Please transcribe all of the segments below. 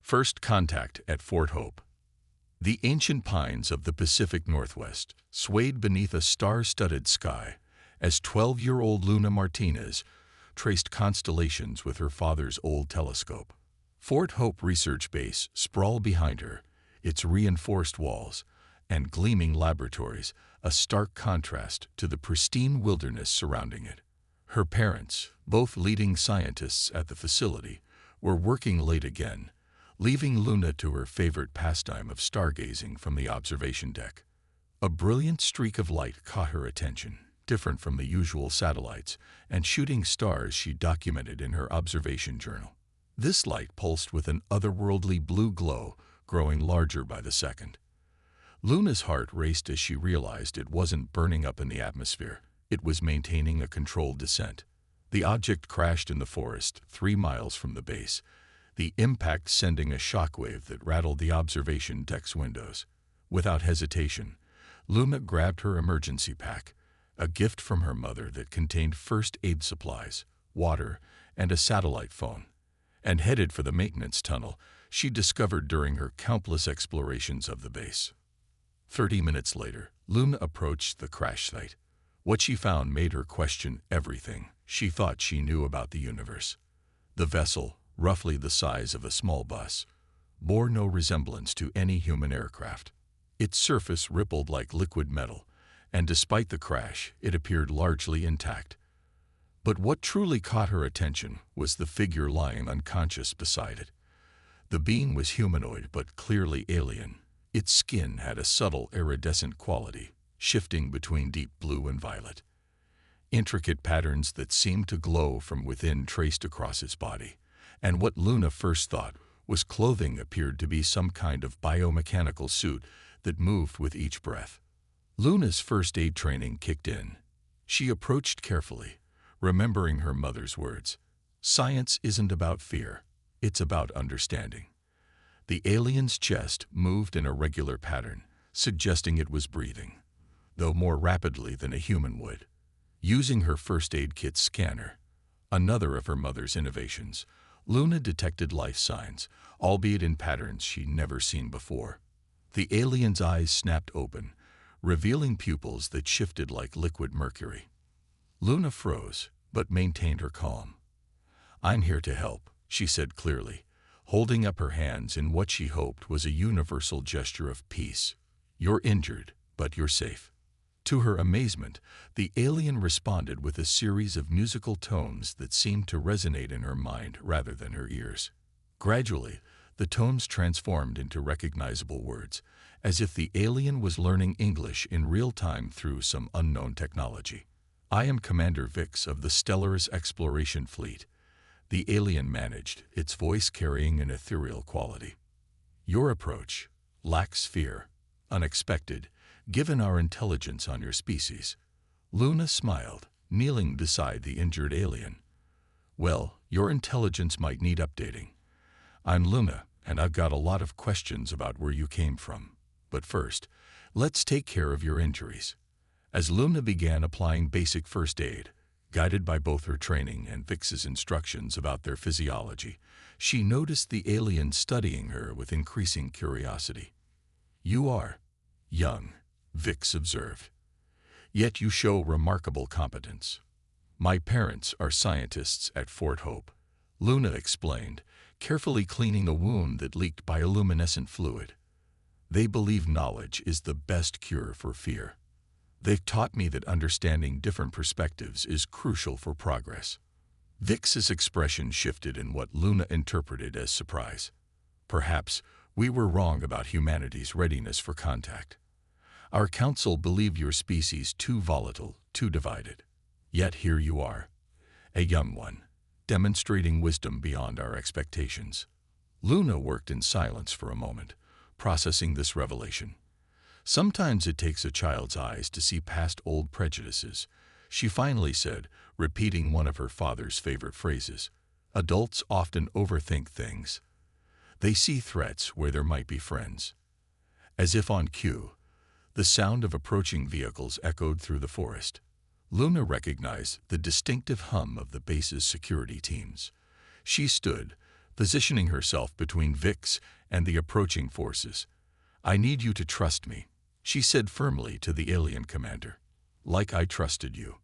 First contact at Fort Hope. The ancient pines of the Pacific Northwest swayed beneath a star-studded sky as 12-year-old Luna Martinez traced constellations with her father's old telescope. Fort Hope Research Base sprawled behind her, its reinforced walls and gleaming laboratories a stark contrast to the pristine wilderness surrounding it. Her parents, both leading scientists at the facility, were working late again, leaving Luna to her favorite pastime of stargazing from the observation deck. A brilliant streak of light caught her attention, different from the usual satellites and shooting stars she documented in her observation journal. This light pulsed with an otherworldly blue glow, growing larger by the second. Luna's heart raced as she realized it wasn't burning up in the atmosphere. It was maintaining a controlled descent. The object crashed in the forest 3 miles from the base, the impact sending a shockwave that rattled the observation deck's windows. Without hesitation, Luna grabbed her emergency pack, a gift from her mother that contained first aid supplies, water, and a satellite phone, and headed for the maintenance tunnel she discovered during her countless explorations of the base. 30 minutes later, Luna approached the crash site. What she found made her question everything she thought she knew about the universe. The vessel, roughly the size of a small bus, bore no resemblance to any human aircraft. Its surface rippled like liquid metal, and despite the crash, it appeared largely intact. But what truly caught her attention was the figure lying unconscious beside it. The being was humanoid but clearly alien. Its skin had a subtle iridescent quality, shifting between deep blue and violet. Intricate patterns that seemed to glow from within traced across its body, and what Luna first thought was clothing appeared to be some kind of biomechanical suit that moved with each breath. Luna's first aid training kicked in. She approached carefully, remembering her mother's words. Science isn't about fear, it's about understanding. The alien's chest moved in a regular pattern, suggesting it was breathing, though more rapidly than a human would. Using her first aid kit scanner, another of her mother's innovations, Luna detected life signs, albeit in patterns she'd never seen before. The alien's eyes snapped open, revealing pupils that shifted like liquid mercury. Luna froze, but maintained her calm. "I'm here to help," she said clearly, holding up her hands in what she hoped was a universal gesture of peace. "You're injured, but you're safe." To her amazement, the alien responded with a series of musical tones that seemed to resonate in her mind rather than her ears. Gradually, the tones transformed into recognizable words, as if the alien was learning English in real time through some unknown technology. "I am Commander Vix of the Stellaris Exploration Fleet," the alien managed, its voice carrying an ethereal quality. "Your approach lacks fear, unexpected, given our intelligence on your species." Luna smiled, kneeling beside the injured alien. "Well, your intelligence might need updating. I'm Luna, and I've got a lot of questions about where you came from. But first, let's take care of your injuries." As Luna began applying basic first aid, guided by both her training and Vix's instructions about their physiology, she noticed the alien studying her with increasing curiosity. "You are young," Vix observed. "Yet you show remarkable competence." "My parents are scientists at Fort Hope," Luna explained, carefully cleaning a wound that leaked bioluminescent fluid. "They believe knowledge is the best cure for fear. They've taught me that understanding different perspectives is crucial for progress." Vix's expression shifted in what Luna interpreted as surprise. "Perhaps we were wrong about humanity's readiness for contact. Our council believed your species too volatile, too divided. Yet here you are, a young one, demonstrating wisdom beyond our expectations." Luna worked in silence for a moment, processing this revelation. Sometimes it takes a child's eyes to see past old prejudices, she finally said, repeating one of her father's favorite phrases. "Adults often overthink things. They see threats where there might be friends." As if on cue, the sound of approaching vehicles echoed through the forest. Luna recognized the distinctive hum of the base's security teams. She stood, positioning herself between Vix and the approaching forces. "I need you to trust me," she said firmly to the alien commander. "Like I trusted you."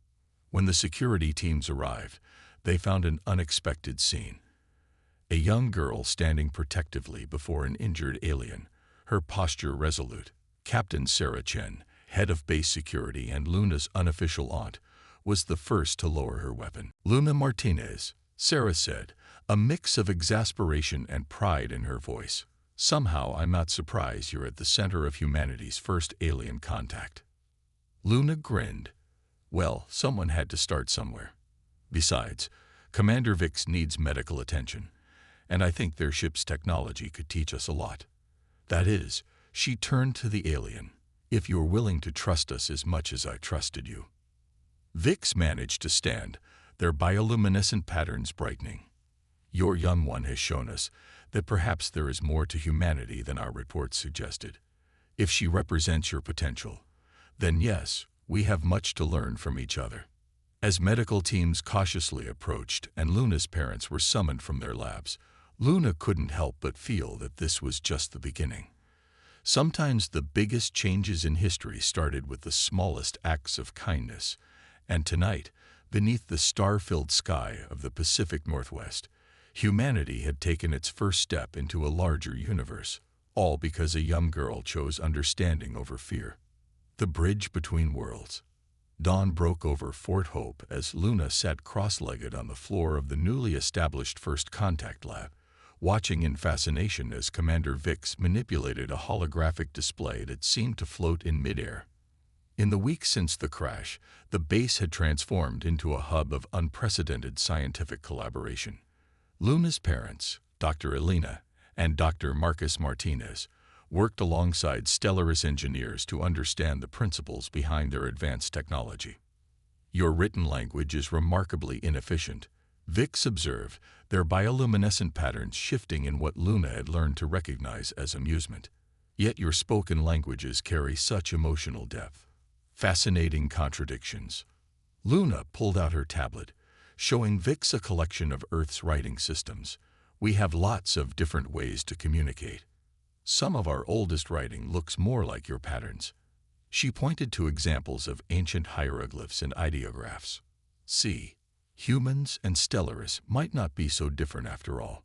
When the security teams arrived, they found an unexpected scene. A young girl standing protectively before an injured alien, her posture resolute. Captain Sarah Chen, head of base security and Luna's unofficial aunt, was the first to lower her weapon. "Luna Martinez," Sarah said, a mix of exasperation and pride in her voice. "Somehow I'm not surprised you're at the center of humanity's first alien contact." Luna grinned. "Well, someone had to start somewhere. Besides, Commander Vix needs medical attention, and I think their ship's technology could teach us a lot. That is," she turned to the alien, "if you're willing to trust us as much as I trusted you." Vix managed to stand, their bioluminescent patterns brightening. "Your young one has shown us that perhaps there is more to humanity than our reports suggested. If she represents your potential, then yes, we have much to learn from each other." As medical teams cautiously approached and Luna's parents were summoned from their labs, Luna couldn't help but feel that this was just the beginning. Sometimes the biggest changes in history started with the smallest acts of kindness, and tonight, beneath the star-filled sky of the Pacific Northwest, humanity had taken its first step into a larger universe, all because a young girl chose understanding over fear. The bridge between worlds. Dawn broke over Fort Hope as Luna sat cross-legged on the floor of the newly established First Contact Lab, watching in fascination as Commander Vix manipulated a holographic display that seemed to float in midair. In the weeks since the crash, the base had transformed into a hub of unprecedented scientific collaboration. Luna's parents, Dr. Elena and Dr. Marcus Martinez, worked alongside Stellaris engineers to understand the principles behind their advanced technology. "Your written language is remarkably inefficient," Vix observed, their bioluminescent patterns shifting in what Luna had learned to recognize as amusement. "Yet your spoken languages carry such emotional depth." Fascinating contradictions. Luna pulled out her tablet, showing Vix a collection of Earth's writing systems. "We have lots of different ways to communicate. Some of our oldest writing looks more like your patterns." She pointed to examples of ancient hieroglyphs and ideographs. "See, humans and Stellaris might not be so different after all."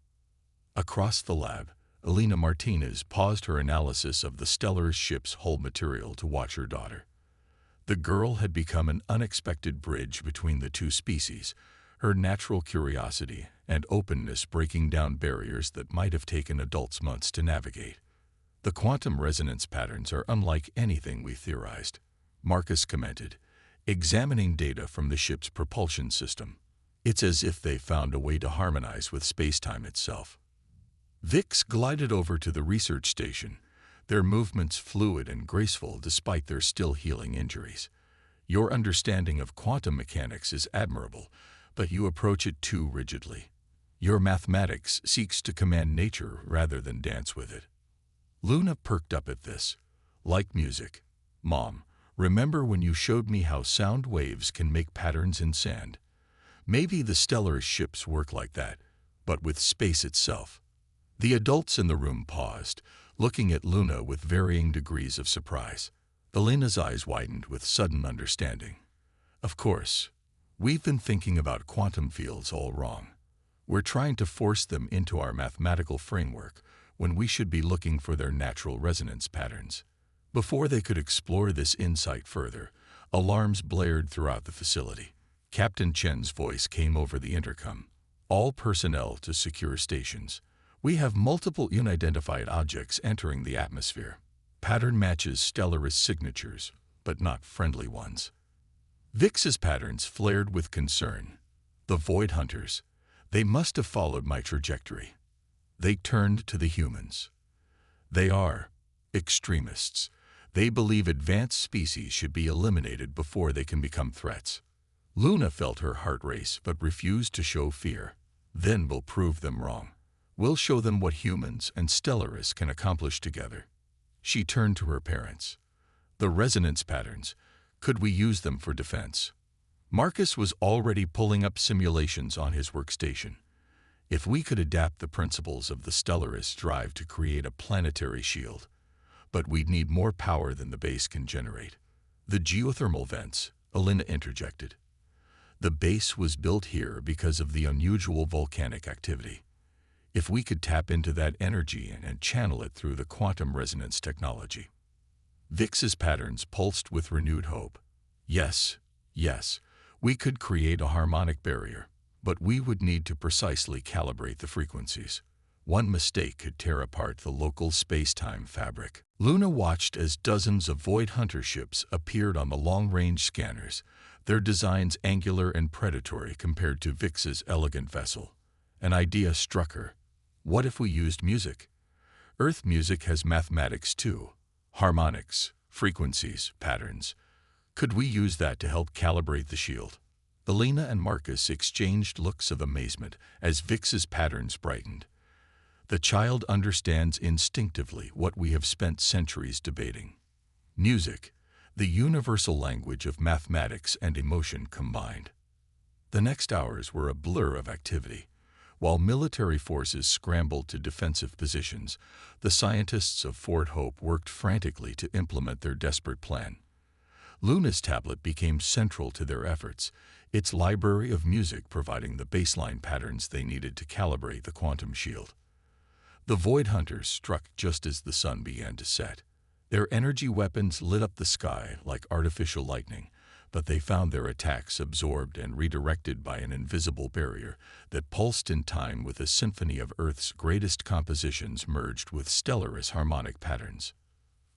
Across the lab, Elena Martinez paused her analysis of the Stellaris ship's hull material to watch her daughter. The girl had become an unexpected bridge between the two species, her natural curiosity and openness breaking down barriers that might have taken adults months to navigate. "The quantum resonance patterns are unlike anything we theorized," Marcus commented, examining data from the ship's propulsion system. "It's as if they found a way to harmonize with space-time itself." Vix glided over to the research station, their movements fluid and graceful despite their still healing injuries. "Your understanding of quantum mechanics is admirable, but you approach it too rigidly. Your mathematics seeks to command nature rather than dance with it." Luna perked up at this. "Like music. Mom, remember when you showed me how sound waves can make patterns in sand? Maybe the stellar ships work like that, but with space itself." The adults in the room paused, looking at Luna with varying degrees of surprise. Elena's eyes widened with sudden understanding. "Of course, we've been thinking about quantum fields all wrong. We're trying to force them into our mathematical framework when we should be looking for their natural resonance patterns." Before they could explore this insight further, alarms blared throughout the facility. Captain Chen's voice came over the intercom. "All personnel to secure stations. We have multiple unidentified objects entering the atmosphere. Pattern matches Stellaris signatures, but not friendly ones." Vix's patterns flared with concern. "The Void Hunters. They must have followed my trajectory." They turned to the humans. "They are extremists. They believe advanced species should be eliminated before they can become threats." Luna felt her heart race but refused to show fear. "Then we'll prove them wrong. We'll show them what humans and Stellaris can accomplish together." She turned to her parents. "The resonance patterns, could we use them for defense?" Marcus was already pulling up simulations on his workstation. If we could adapt the principles of the Stellarist drive to create a planetary shield, but we'd need more power than the base can generate. The geothermal vents, Elena interjected. The base was built here because of the unusual volcanic activity. If we could tap into that energy and channel it through the quantum resonance technology. Vix's patterns pulsed with renewed hope. Yes, we could create a harmonic barrier, but we would need to precisely calibrate the frequencies. One mistake could tear apart the local space-time fabric. Luna watched as dozens of Void Hunter ships appeared on the long-range scanners, their designs angular and predatory compared to Vix's elegant vessel. An idea struck her. What if we used music? Earth music has mathematics too. Harmonics, frequencies, patterns. Could we use that to help calibrate the shield? Elena and Marcus exchanged looks of amazement as Vix's patterns brightened. The child understands instinctively what we have spent centuries debating. Music, the universal language of mathematics and emotion combined. The next hours were a blur of activity. While military forces scrambled to defensive positions, the scientists of Fort Hope worked frantically to implement their desperate plan. Luna's tablet became central to their efforts, its library of music providing the baseline patterns they needed to calibrate the quantum shield. The Void Hunters struck just as the sun began to set. Their energy weapons lit up the sky like artificial lightning, but they found their attacks absorbed and redirected by an invisible barrier that pulsed in time with a symphony of Earth's greatest compositions merged with Stellarist harmonic patterns.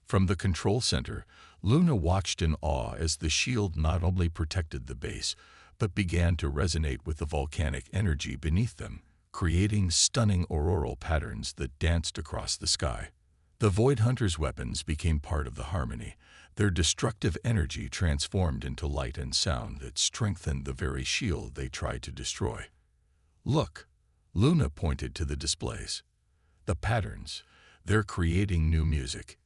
From the control center, Luna watched in awe as the shield not only protected the base, but began to resonate with the volcanic energy beneath them, creating stunning auroral patterns that danced across the sky. The Void Hunters' weapons became part of the harmony, their destructive energy transformed into light and sound that strengthened the very shield they tried to destroy. Look, Luna pointed to the displays. The patterns, they're creating new music.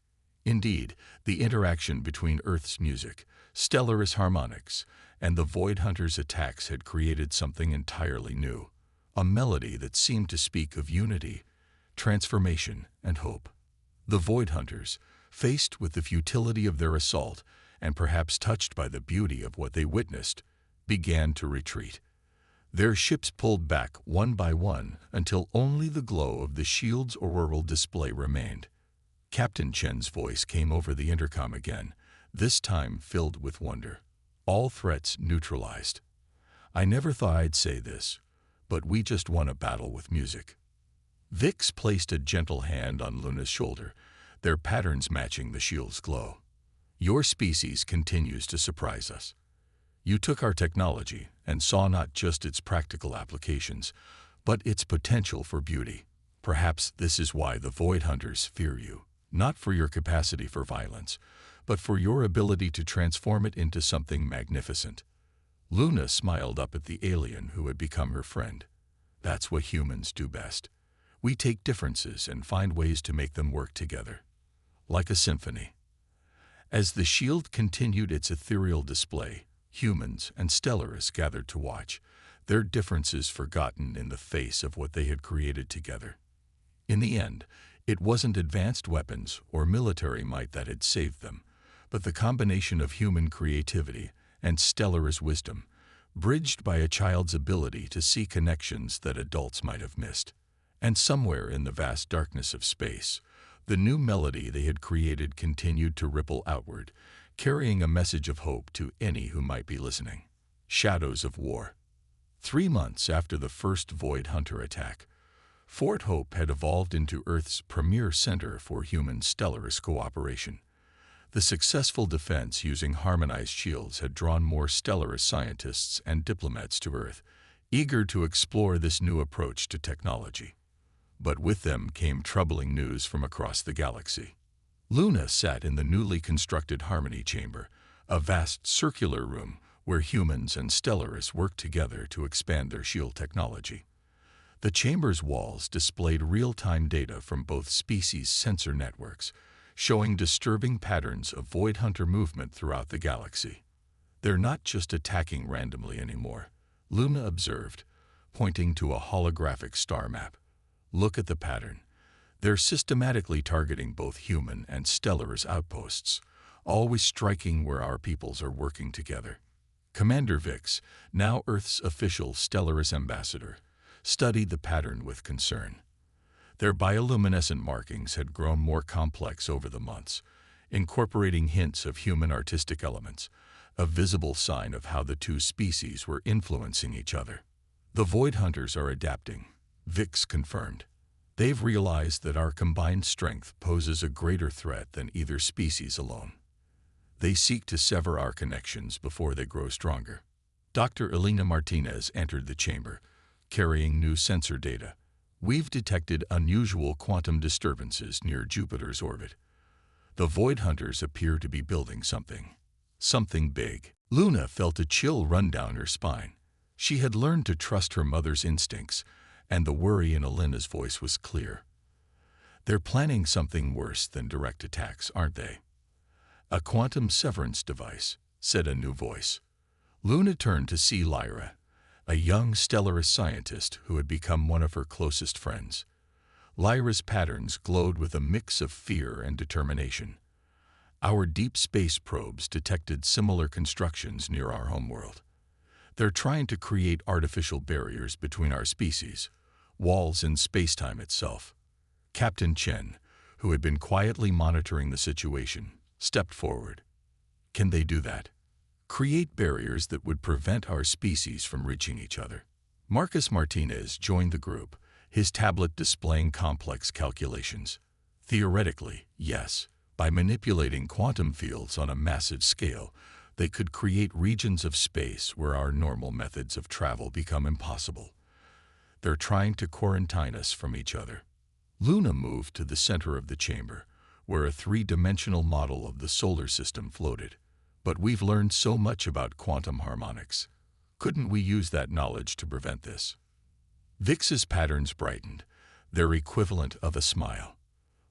Indeed, the interaction between Earth's music, Stellarist harmonics, and the Void Hunters' attacks had created something entirely new, a melody that seemed to speak of unity, transformation, and hope. The Void Hunters, faced with the futility of their assault and perhaps touched by the beauty of what they witnessed, began to retreat. Their ships pulled back one by one until only the glow of the shield's auroral display remained. Captain Chen's voice came over the intercom again, this time filled with wonder. All threats neutralized. I never thought I'd say this, but we just won a battle with music. Vix placed a gentle hand on Luna's shoulder, their patterns matching the shield's glow. Your species continues to surprise us. You took our technology and saw not just its practical applications, but its potential for beauty. Perhaps this is why the Void Hunters fear you, not for your capacity for violence, but for your ability to transform it into something magnificent. Luna smiled up at the alien who had become her friend. That's what humans do best. We take differences and find ways to make them work together. Like a symphony. As the shield continued its ethereal display, humans and Stellarists gathered to watch, their differences forgotten in the face of what they had created together. In the end, it wasn't advanced weapons or military might that had saved them, but the combination of human creativity and Stellarist wisdom, bridged by a child's ability to see connections that adults might have missed. And somewhere in the vast darkness of space, the new melody they had created continued to ripple outward, carrying a message of hope to any who might be listening. Shadows of War. 3 months after the first Void Hunter attack, Fort Hope had evolved into Earth's premier center for human Stellarist cooperation. The successful defense using harmonized shields had drawn more Stellarist scientists and diplomats to Earth, eager to explore this new approach to technology. But with them came troubling news from across the galaxy. Luna sat in the newly constructed Harmony Chamber, a vast circular room where humans and Stellarists worked together to expand their shield technology. The chamber's walls displayed real-time data from both species' sensor networks, showing disturbing patterns of Void Hunter movement throughout the galaxy. They're not just attacking randomly anymore, Luna observed, pointing to a holographic star map. "Look at the pattern. They're systematically targeting both human and Stellaris outposts, always striking where our peoples are working together." Commander Vix, now Earth's official Stellaris ambassador, studied the pattern with concern. Their bioluminescent markings had grown more complex over the months, incorporating hints of human artistic elements, a visible sign of how the two species were influencing each other. "The Void Hunters are adapting," Vix confirmed. "They've realized that our combined strength poses a greater threat than either species alone. They seek to sever our connections before they grow stronger." Dr. Elena Martinez entered the chamber, carrying new sensor data. "We've detected unusual quantum disturbances near Jupiter's orbit. The Void Hunters appear to be building something big." Luna felt a chill run down her spine. She had learned to trust her mother's instincts, and the worry in Elena's voice was clear. "They're planning something worse than direct attacks, aren't they?" "A quantum severance device," said a new voice. Luna turned to see Lyra, a young Stellaris scientist who had become one of her closest friends. Lyra's patterns glowed with a mix of fear and determination. "Our deep space probes detected similar constructions near our homeworld. They're trying to create artificial barriers between our species, walls in space-time itself." Captain Chen, who had been quietly monitoring the situation, stepped forward. "Can they do that? Create barriers that would prevent our species from reaching each other?" Marcus Martinez joined the group, his tablet displaying complex calculations. "Theoretically, yes. By manipulating quantum fields on a massive scale, they could create regions of space where our normal methods of travel become impossible. They're trying to quarantine us from each other." Luna moved to the center of the chamber, where a three-dimensional model of the solar system floated. "But we've learned so much about quantum harmonics. Couldn't we use that knowledge to prevent this?" Vix's patterns brightened, their equivalent of a smile.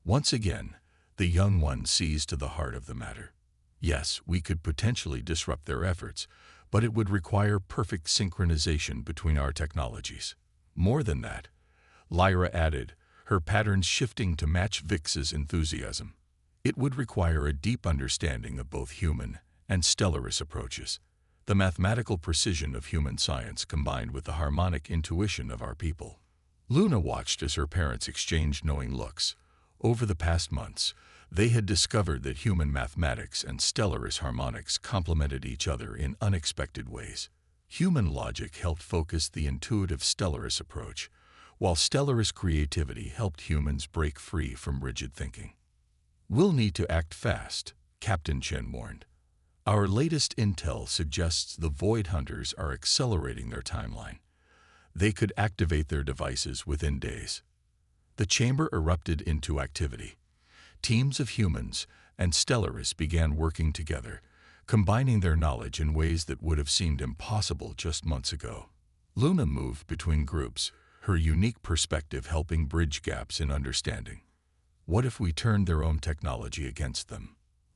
Once again, the young one sees to the heart of the matter. "Yes, we could potentially disrupt their efforts, but it would require perfect synchronization between our technologies." "More than that," Lyra added, her patterns shifting to match Vix's enthusiasm. "It would require a deep understanding of both human and Stellaris approaches, the mathematical precision of human science combined with the harmonic intuition of our people." Luna watched as her parents exchanged knowing looks. Over the past months, they had discovered that human mathematics and Stellaris harmonics complemented each other in unexpected ways. Human logic helped focus the intuitive Stellaris approach, while Stellaris creativity helped humans break free from rigid thinking. "We'll need to act fast," Captain Chen warned. "Our latest intel suggests the Void Hunters are accelerating their timeline. They could activate their devices within days." The chamber erupted into activity. Teams of humans and Stellaris began working together, combining their knowledge in ways that would have seemed impossible just months ago. Luna moved between groups, her unique perspective helping bridge gaps in understanding. "What if we turned their own technology against them?"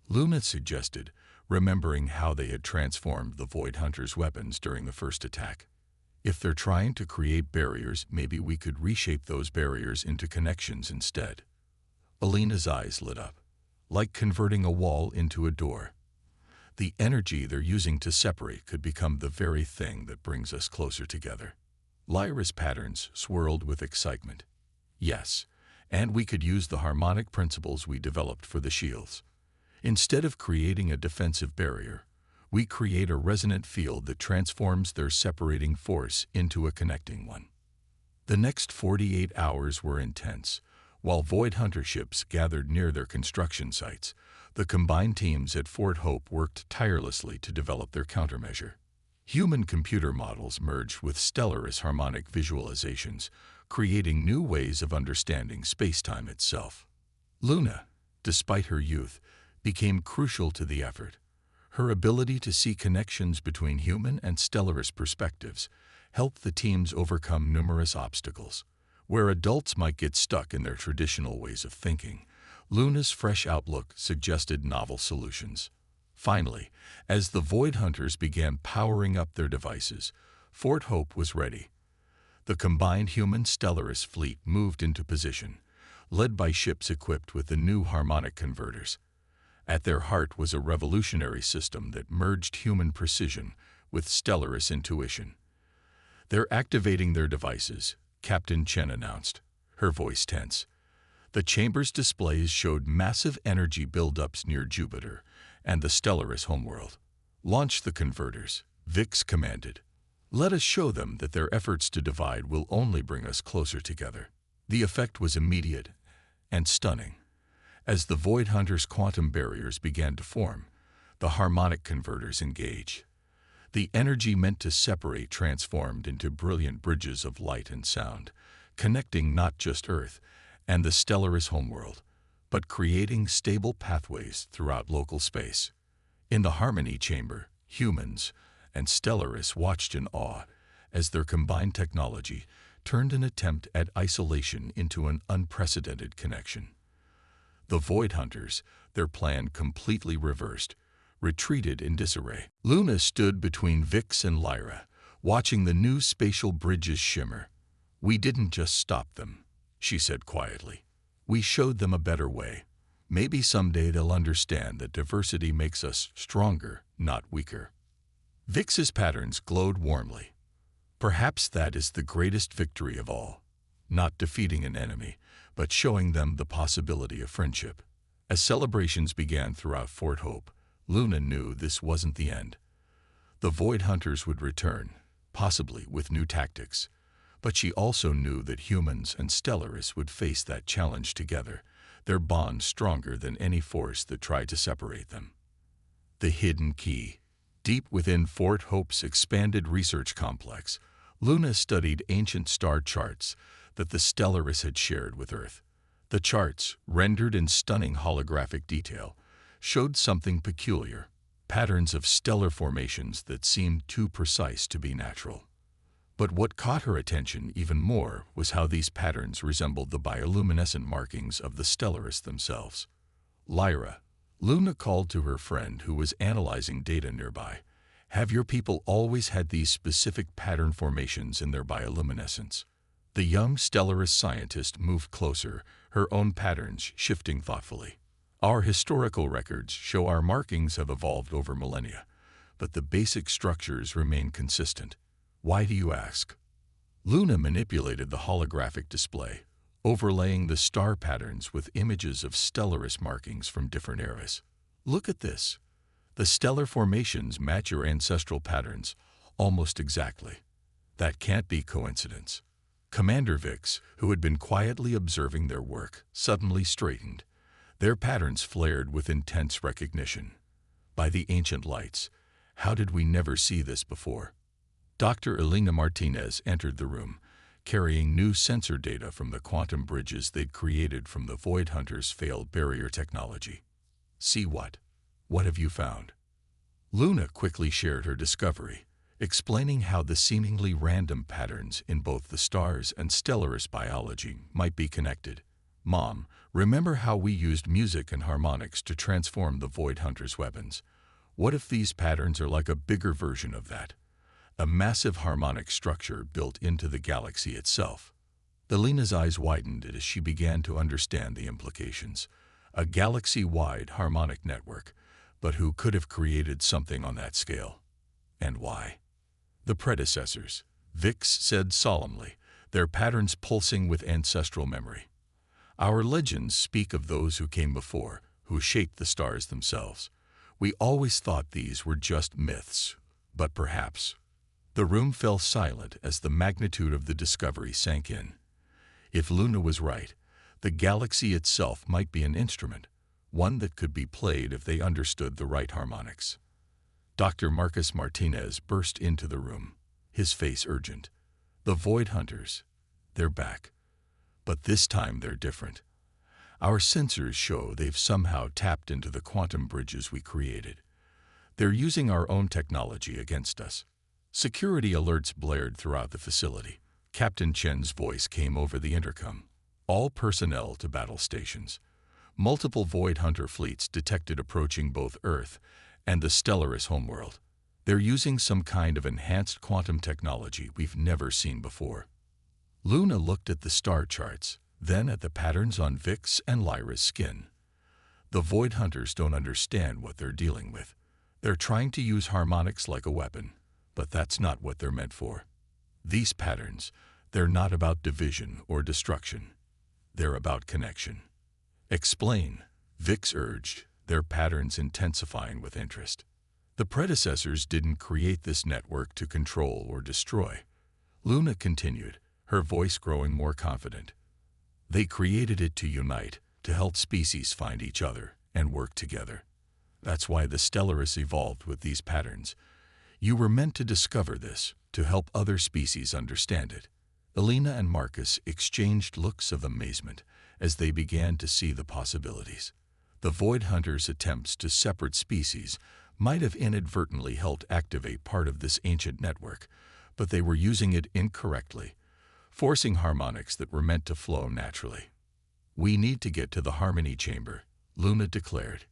Luna suggested, remembering how they had transformed the Void Hunters' weapons during the first attack. "If they're trying to create barriers, maybe we could reshape those barriers into connections instead." Elena's eyes lit up, like converting a wall into a door. The energy they're using to separate could become the very thing that brings us closer together. Lyra's patterns swirled with excitement. "Yes, and we could use the harmonic principles we developed for the shields. Instead of creating a defensive barrier, we create a resonant field that transforms their separating force into a connecting one." The next 48 hours were intense. While Void Hunter ships gathered near their construction sites, the combined teams at Fort Hope worked tirelessly to develop their countermeasure. Human computer models merged with Stellaris harmonic visualizations, creating new ways of understanding space-time itself. Luna, despite her youth, became crucial to the effort. Her ability to see connections between human and Stellaris perspectives helped the teams overcome numerous obstacles. Where adults might get stuck in their traditional ways of thinking, Luna's fresh outlook suggested novel solutions. Finally, as the Void Hunters began powering up their devices, Fort Hope was ready. The combined human-Stellaris fleet moved into position, led by ships equipped with the new harmonic converters. At their heart was a revolutionary system that merged human precision with Stellaris intuition. "They're activating their devices," Captain Chen announced, her voice tense. The chamber's displays showed massive energy buildups near Jupiter and the Stellaris homeworld. "Launch the converters," Vix commanded. "Let us show them that their efforts to divide will only bring us closer together." The effect was immediate and stunning. As the Void Hunters' quantum barriers began to form, the harmonic converters engaged. The energy meant to separate transformed into brilliant bridges of light and sound, connecting not just Earth and the Stellaris homeworld, but creating stable pathways throughout local space. In the Harmony Chamber, humans and Stellaris watched in awe as their combined technology turned an attempt at isolation into an unprecedented connection. The Void Hunters, their plan completely reversed, retreated in disarray. Luna stood between Vix and Lyra, watching the new spatial bridges shimmer. "We didn't just stop them," she said quietly. "We showed them a better way. Maybe someday they'll understand that diversity makes us stronger, not weaker." Vix's patterns glowed warmly. Perhaps that is the greatest victory of all, not defeating an enemy, but showing them the possibility of friendship. As celebrations began throughout Fort Hope, Luna knew this wasn't the end. The Void Hunters would return, possibly with new tactics, but she also knew that humans and Stellaris would face that challenge together, their bond stronger than any force that tried to separate them. The hidden key. Deep within Fort Hope's expanded research complex, Luna studied ancient star charts that the Stellaris had shared with Earth. The charts, rendered in stunning holographic detail, showed something peculiar, patterns of stellar formations that seemed too precise to be natural. But what caught her attention even more was how these patterns resembled the bioluminescent markings of the Stellaris themselves. "Lyra," Luna called to her friend who was analyzing data nearby, "have your people always had these specific pattern formations in their bioluminescence?" The young Stellaris scientist moved closer, her own patterns shifting thoughtfully. "Our historical records show our markings have evolved over millennia, but the basic structures remain consistent. Why do you ask?" Luna manipulated the holographic display, overlaying the star patterns with images of Stellaris markings from different eras. "Look at this. The stellar formations match your ancestral patterns almost exactly. That can't be coincidence." Commander Vix, who had been quietly observing their work, suddenly straightened. Their patterns flared with intense recognition. "By the ancient lights, how did we never see this before?" Dr. Elena Martinez entered the room, carrying new sensor data from the quantum bridges they'd created from the Void Hunters' failed barrier technology. "See what? What have you found?" Luna quickly shared her discovery, explaining how the seemingly random patterns in both the stars and Stellaris biology might be connected. "Mom, remember how we used music and harmonics to transform the Void Hunters' weapons? What if these patterns are like a bigger version of that? A massive harmonic structure built into the galaxy itself." Elena's eyes widened as she began to understand the implications. A galaxy-wide harmonic network, but who could have created something on that scale? And why? "The predecessors," Vix said solemnly, their patterns pulsing with ancestral memory. "Our legends speak of those who came before, who shaped the stars themselves. We always thought these were just myths, but perhaps." The room fell silent as the magnitude of the discovery sank in. If Luna was right, the galaxy itself might be an instrument, one that could be played if they understood the right harmonics. Dr. Marcus Martinez burst into the room, his face urgent. "The Void Hunters, they're back. But this time they're different. Our sensors show they've somehow tapped into the quantum bridges we created. They're using our own technology against us." Security alerts blared throughout the facility. Captain Chen's voice came over the intercom. "All personnel to battle stations. Multiple Void Hunter fleets detected approaching both Earth and the Stellaris homeworld. They're using some kind of enhanced quantum technology we've never seen before." Luna looked at the star charts, then at the patterns on Vic's and Lyra's skin. The Void Hunters don't understand what they're dealing with. They're trying to use harmonics like a weapon, but that's not what they're meant for. These patterns, they're not about division or destruction. They're about connection. Explain, Vix urged, their patterns intensifying with interest. The predecessors didn't create this network to control or destroy. Luna continued, her voice growing more confident. They created it to unite, to help species find each other and work together. That's why the Stellaris evolved with these patterns. You were meant to discover this, to help other species understand it. Elena and Marcus exchanged looks of amazement as they began to see the possibilities. The Void Hunters' attempts to separate species might have inadvertently helped activate part of this ancient network, but they were using it incorrectly, forcing harmonics that were meant to flow naturally. We need to get to the harmony chamber, Luna declared.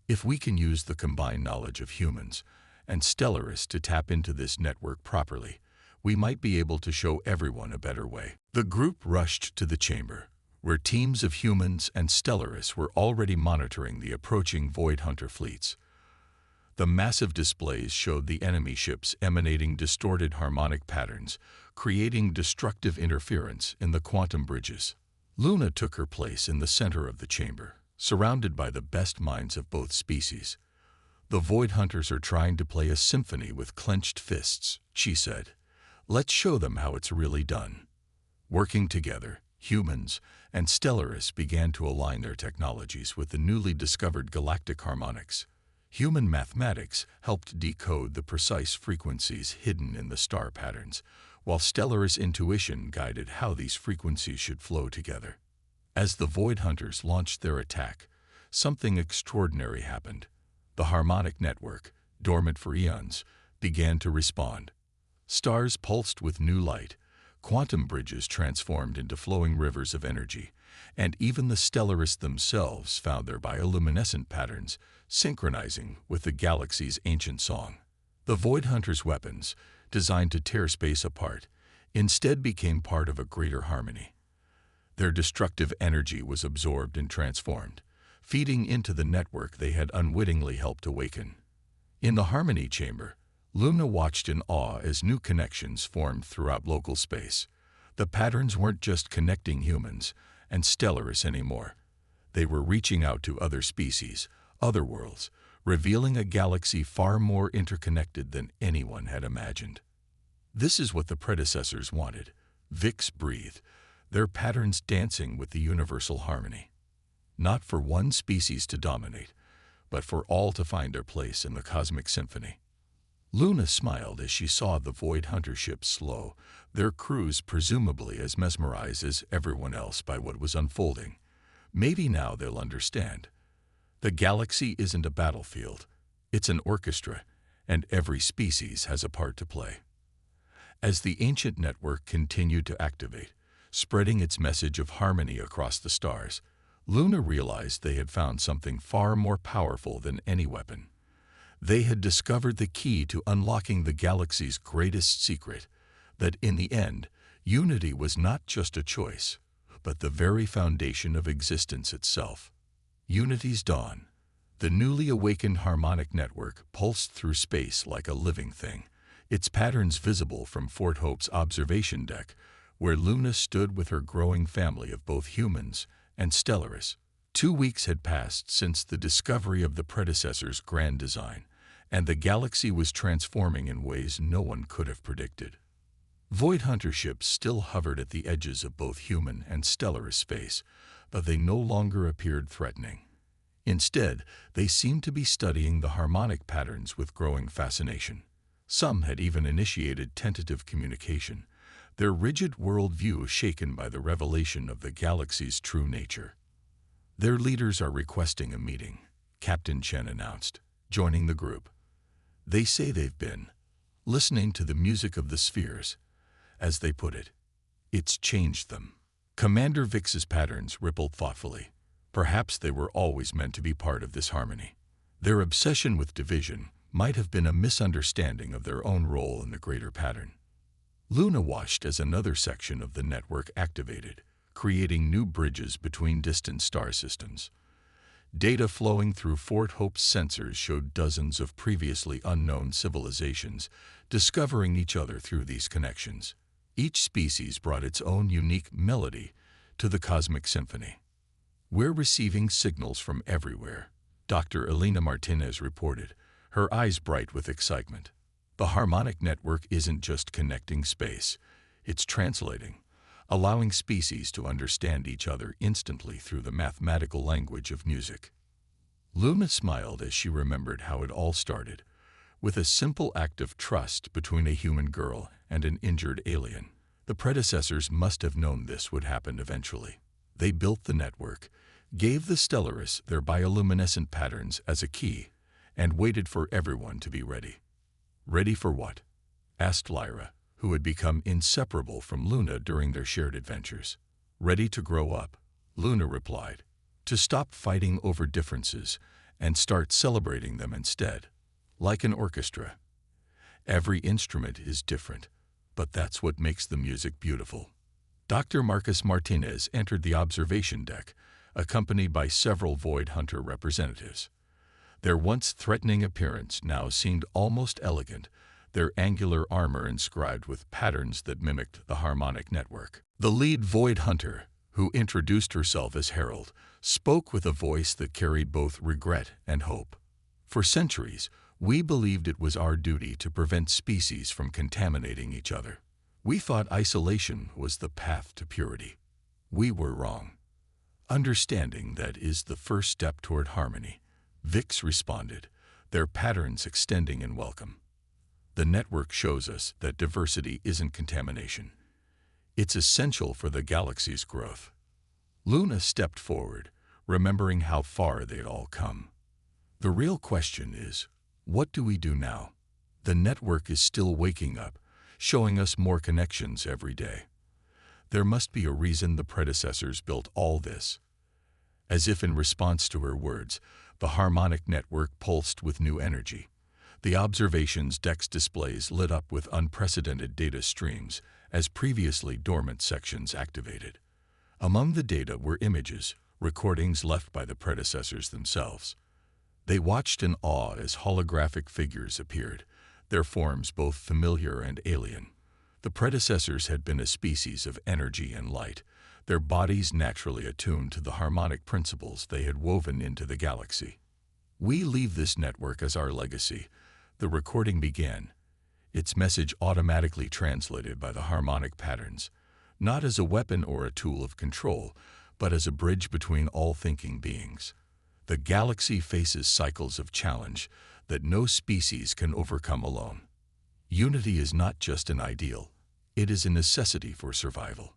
If we can use the combined knowledge of humans and Stellaris to tap into this network properly, we might be able to show everyone a better way. The group rushed to the chamber, where teams of humans and Stellaris were already monitoring the approaching Void Hunter fleets. The massive displays showed the enemy ships emanating distorted harmonic patterns, creating destructive interference in the quantum bridges. Luna took her place in the center of the chamber, surrounded by the best minds of both species. The Void Hunters are trying to play a symphony with clenched fists, she said. Let's show them how it's really done. Working together, humans and Stellaris began to align their technologies with the newly discovered galactic harmonics. Human mathematics helped decode the precise frequencies hidden in the star patterns, while Stellaris intuition guided how these frequencies should flow together. As the Void Hunters launched their attack, something extraordinary happened. The harmonic network, dormant for eons, began to respond. Stars pulsed with new light, quantum bridges transformed into flowing rivers of energy, and even the Stellarists themselves found their bioluminescent patterns synchronizing with the galaxy's ancient song. The Void Hunters' weapons, designed to tear space apart, instead became part of a greater harmony. Their destructive energy was absorbed and transformed, feeding into the network they had unwittingly helped awaken. In the harmony chamber, Luna watched in awe as new connections formed throughout local space. The patterns weren't just connecting humans and Stellaris anymore. They were reaching out to other species, other worlds, revealing a galaxy far more interconnected than anyone had imagined. This is what the predecessors wanted. Vix breathed, their patterns dancing with the universal harmony. Not for one species to dominate, but for all to find their place in the cosmic symphony. Luna smiled as she saw the Void Hunter ships slow, their crews presumably as mesmerized as everyone else by what was unfolding. Maybe now they'll understand. The galaxy isn't a battlefield, it's an orchestra, and every species has a part to play. As the ancient network continued to activate, spreading its message of harmony across the stars, Luna realized they had found something far more powerful than any weapon. They had discovered the key to unlocking the galaxy's greatest secret, that in the end, unity was not just a choice, but the very foundation of existence itself. Unity's dawn. The newly awakened harmonic network pulsed through space like a living thing, its patterns visible from Fort Hope's observation deck, where Luna stood with her growing family of both humans and Stellaris. 2 weeks had passed since the discovery of the predecessor's grand design, and the galaxy was transforming in ways no one could have predicted. Void Hunter ships still hovered at the edges of both human and Stellaris space, but they no longer appeared threatening. Instead, they seemed to be studying the harmonic patterns with growing fascination. Some had even initiated tentative communication, their rigid worldview shaken by the revelation of the galaxy's true nature. Their leaders are requesting a meeting, Captain Chen announced, joining the group. They say they've been listening to the music of the spheres. As they put it, it's changed them. Commander Vix's patterns rippled thoughtfully. Perhaps they were always meant to be part of this harmony. Their obsession with division might have been a misunderstanding of their own role in the greater pattern. Luna watched as another section of the network activated, creating new bridges between distant star systems. Data flowing through Fort Hope's sensors showed dozens of previously unknown civilizations discovering each other through these connections. Each species brought its own unique melody to the cosmic symphony. "We're receiving signals from everywhere," Dr. Elena Martinez reported, her eyes bright with excitement. "The harmonic network isn't just connecting space, it's translating, allowing species to understand each other instantly through the mathematical language of music." Luna smiled as she remembered how it all started, with a simple act of trust between a human girl and an injured alien. The predecessors must have known this would happen eventually. They built the network, gave the Stellaris their bioluminescent patterns as a key, and waited for everyone to be ready. "Ready for what?" asked Lyra, who had become inseparable from Luna during their shared adventures. "Ready to grow up," Luna replied, "to stop fighting over differences and start celebrating them instead. Like an orchestra. Every instrument is different, but that's what makes the music beautiful." Dr. Marcus Martinez entered the observation deck, accompanied by several Void Hunter representatives. Their once threatening appearance now seemed almost elegant, their angular armor inscribed with patterns that mimicked the harmonic network. The lead Void Hunter, who introduced herself as Herald, spoke with a voice that carried both regret and hope. "For centuries, we believed it was our duty to prevent species from contaminating each other. We thought isolation was the path to purity. We were wrong. Understanding that is the first step toward harmony," Vix responded, their patterns extending in welcome. "The network shows us that diversity isn't contamination. It's essential for the galaxy's growth." Luna stepped forward, remembering how far they'd all come. "The real question is, what do we do now? The network is still waking up, showing us more connections every day. There must be a reason the predecessors built all this." As if in response to her words, the harmonic network pulsed with new energy. The observations deck's displays lit up with unprecedented data streams as previously dormant sections activated. Among the data were images, recordings left by the predecessors themselves. They watched in awe as holographic figures appeared, their forms both familiar and alien. The predecessors had been a species of energy and light, their bodies naturally attuned to the harmonic principles they had woven into the galaxy. "We leave this network as our legacy," the recording began, its message automatically translated by the harmonic patterns, not as a weapon or a tool of control, but as a bridge between all thinking beings. "The galaxy faces cycles of challenge that no species can overcome alone. Unity is not just an ideal, it is a necessity for survival."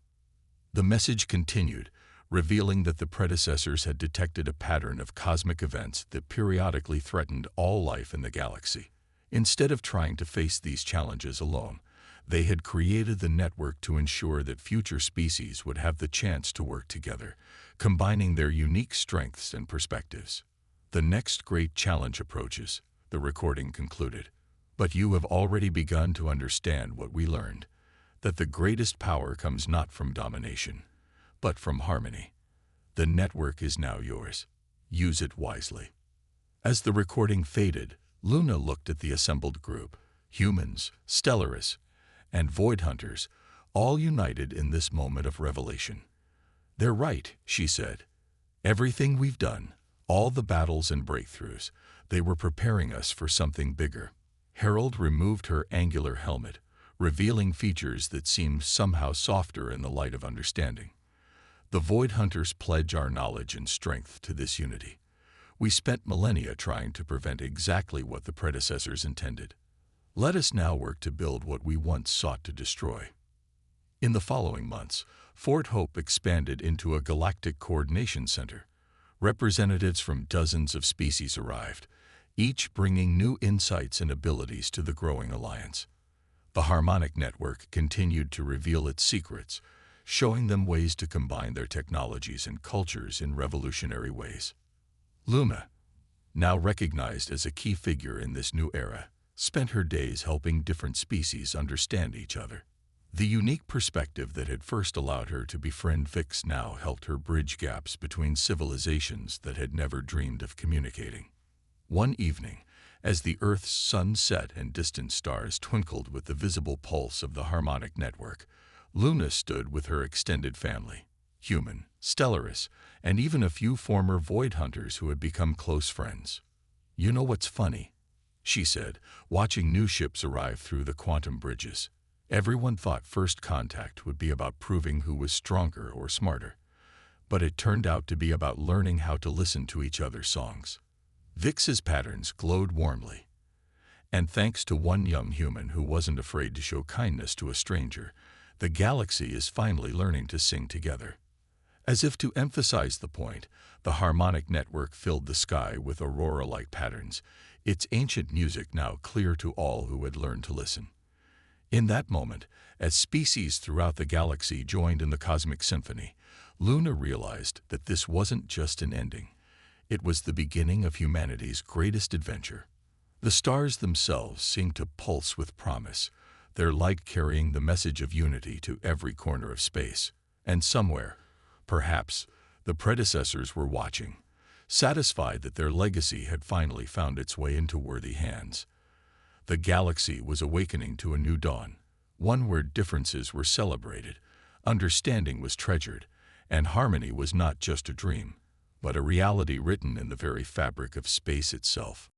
The message continued, revealing that the predecessors had detected a pattern of cosmic events that periodically threatened all life in the galaxy. Instead of trying to face these challenges alone, they had created the network to ensure that future species would have the chance to work together, combining their unique strengths and perspectives. "The next great challenge approaches," the recording concluded, "but you have already begun to understand what we learned, that the greatest power comes not from domination, but from harmony. The network is now yours. Use it wisely." As the recording faded, Luna looked at the assembled group, humans, Stellaris, and Void Hunters, all united in this moment of revelation. "They're right," she said. "Everything we've done, all the battles and breakthroughs, they were preparing us for something bigger." Harold removed her angular helmet, revealing features that seemed somehow softer in the light of understanding. "The Void Hunters pledge our knowledge and strength to this unity. We spent millennia trying to prevent exactly what the predecessors intended. Let us now work to build what we once sought to destroy." In the following months, Fort Hope expanded into a galactic coordination center. Representatives from dozens of species arrived, each bringing new insights and abilities to the growing alliance. The harmonic network continued to reveal its secrets, showing them ways to combine their technologies and cultures in revolutionary ways. Luna, now recognized as a key figure in this new era, spent her days helping different species understand each other. The unique perspective that had first allowed her to befriend Vix now helped her bridge gaps between civilizations that had never dreamed of communicating. One evening, as the Earth's sun set and distant stars twinkled with the visible pulse of the harmonic network, Luna stood with her extended family, human, Stellaris, and even a few former Void Hunters who had become close friends. "You know what's funny?" she said, watching new ships arrive through the quantum bridges. "Everyone thought first contact would be about proving who was stronger or smarter, but it turned out to be about learning how to listen to each other's songs." Vix's patterns glowed warmly. "And thanks to one young human who wasn't afraid to show kindness to a stranger, the galaxy is finally learning to sing together." As if to emphasize the point, the harmonic network filled the sky with aurora-like patterns, its ancient music now clear to all who had learned to listen. In that moment, as species throughout the galaxy joined in the cosmic symphony, Luna realized that this wasn't just an ending. It was the beginning of humanity's greatest adventure. The stars themselves seemed to pulse with promise, their light carrying the message of unity to every corner of space. And somewhere, perhaps, the predecessors were watching, satisfied that their legacy had finally found its way into worthy hands. The galaxy was awakening to a new dawn, one where differences were celebrated, understanding was treasured, and harmony was not just a dream, but a reality written in the very fabric of space itself.